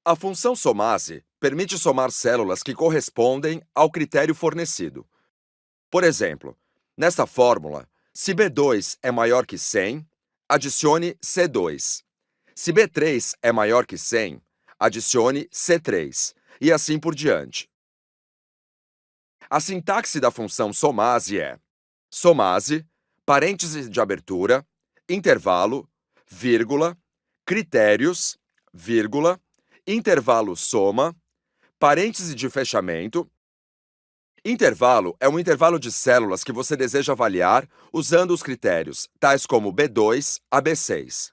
A função somase permite somar células que correspondem ao critério fornecido. Por exemplo, nesta fórmula, se B2 é maior que 100, adicione C2. Se B3 é maior que 100, adicione C3, e assim por diante. A sintaxe da função somase é somase, parêntese de abertura, intervalo, vírgula, critérios, vírgula, intervalo soma, parêntese de fechamento. Intervalo é um intervalo de células que você deseja avaliar usando os critérios, tais como B2 a B6.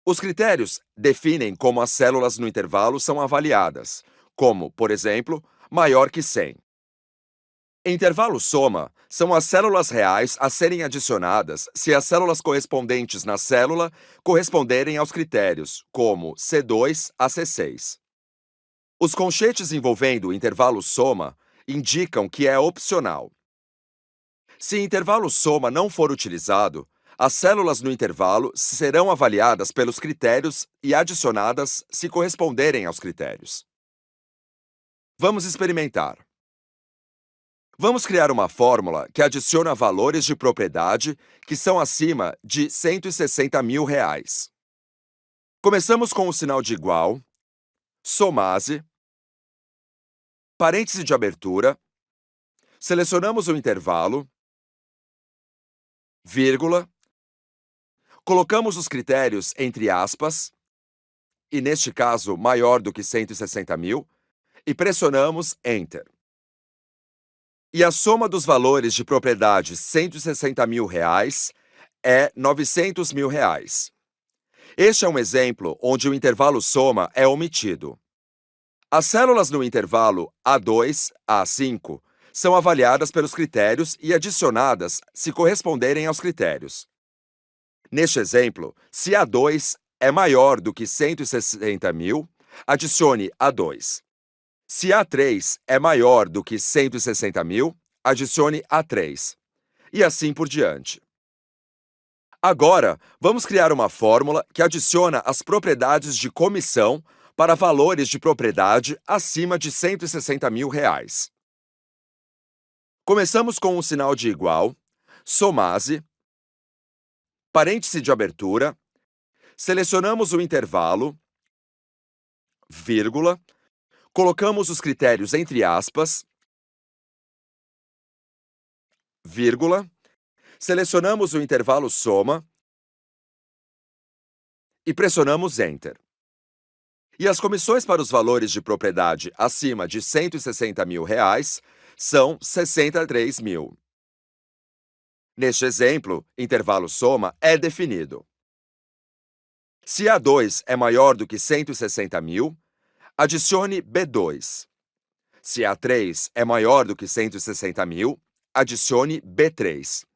Os critérios definem como as células no intervalo são avaliadas, como, por exemplo, maior que 100. Intervalo soma são as células reais a serem adicionadas se as células correspondentes na célula corresponderem aos critérios, como C2 a C6. Os conchetes envolvendo o intervalo soma indicam que é opcional. Se intervalo soma não for utilizado, as células no intervalo serão avaliadas pelos critérios e adicionadas se corresponderem aos critérios. Vamos experimentar. Vamos criar uma fórmula que adiciona valores de propriedade que são acima de R$ 160 mil. Começamos com o sinal de igual, somase, parêntese de abertura, selecionamos o intervalo, vírgula, colocamos os critérios entre aspas, e neste caso maior do que 160 mil, e pressionamos Enter. E a soma dos valores de propriedade R$ 160 mil é R$ 900 mil. Este é um exemplo onde o intervalo soma é omitido. As células no intervalo A2 a A5 são avaliadas pelos critérios e adicionadas se corresponderem aos critérios. Neste exemplo, se A2 é maior do que 160 mil, adicione A2. Se A3 é maior do que 160 mil, adicione A3. E assim por diante. Agora, vamos criar uma fórmula que adiciona as propriedades de comissão para valores de propriedade acima de R$ 160 mil. Começamos com um sinal de igual, somase, parêntese de abertura, selecionamos o intervalo, vírgula, colocamos os critérios entre aspas, vírgula, selecionamos o intervalo soma e pressionamos Enter. E as comissões para os valores de propriedade acima de R$ 160 mil são 63 mil. Neste exemplo, intervalo soma é definido. Se A2 é maior do que 160 mil, adicione B2. Se A3 é maior do que 160 mil, adicione B3.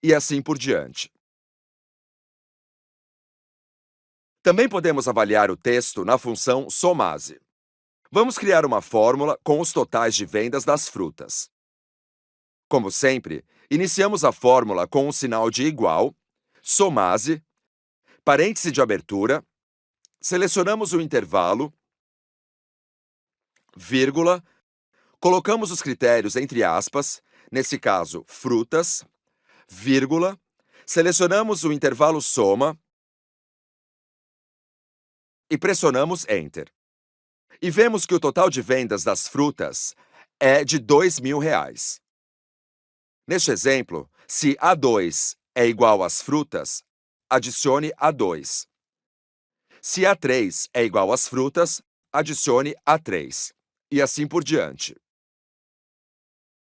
E assim por diante. Também podemos avaliar o texto na função somase. Vamos criar uma fórmula com os totais de vendas das frutas. Como sempre, iniciamos a fórmula com um sinal de igual, somase, parêntese de abertura, selecionamos o intervalo, vírgula, colocamos os critérios entre aspas, nesse caso, frutas, vírgula, selecionamos o intervalo soma e pressionamos Enter. E vemos que o total de vendas das frutas é de R$ 2 mil. Neste exemplo, se A2 é igual às frutas, adicione A2. Se A3 é igual às frutas, adicione A3. E assim por diante.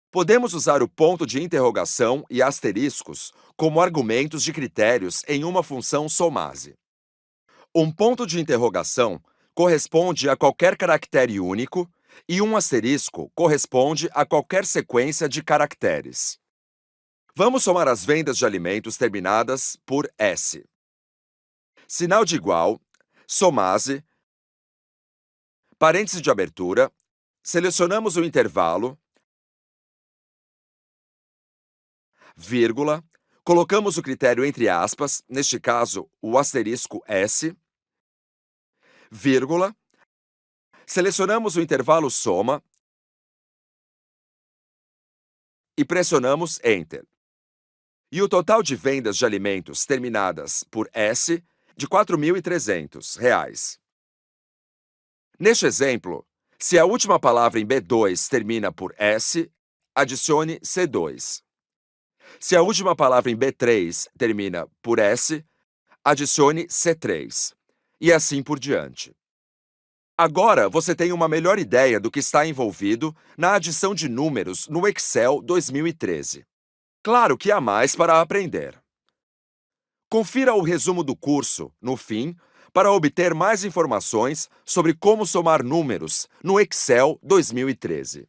Podemos usar o ponto de interrogação e asteriscos como argumentos de critérios em uma função somase. Um ponto de interrogação corresponde a qualquer caractere único e um asterisco corresponde a qualquer sequência de caracteres. Vamos somar as vendas de alimentos terminadas por S. Sinal de igual, somase, parêntese de abertura, selecionamos o intervalo, vírgula, colocamos o critério entre aspas, neste caso, o asterisco S, vírgula, Selecionamos o intervalo soma e pressionamos Enter. E o total de vendas de alimentos terminadas por S de R$ 4.300. Neste exemplo, se a última palavra em B2 termina por S, adicione C2. Se a última palavra em B3 termina por S, adicione C3. E assim por diante. Agora você tem uma melhor ideia do que está envolvido na adição de números no Excel 2013. Claro que há mais para aprender. Confira o resumo do curso, no fim, para obter mais informações sobre como somar números no Excel 2013.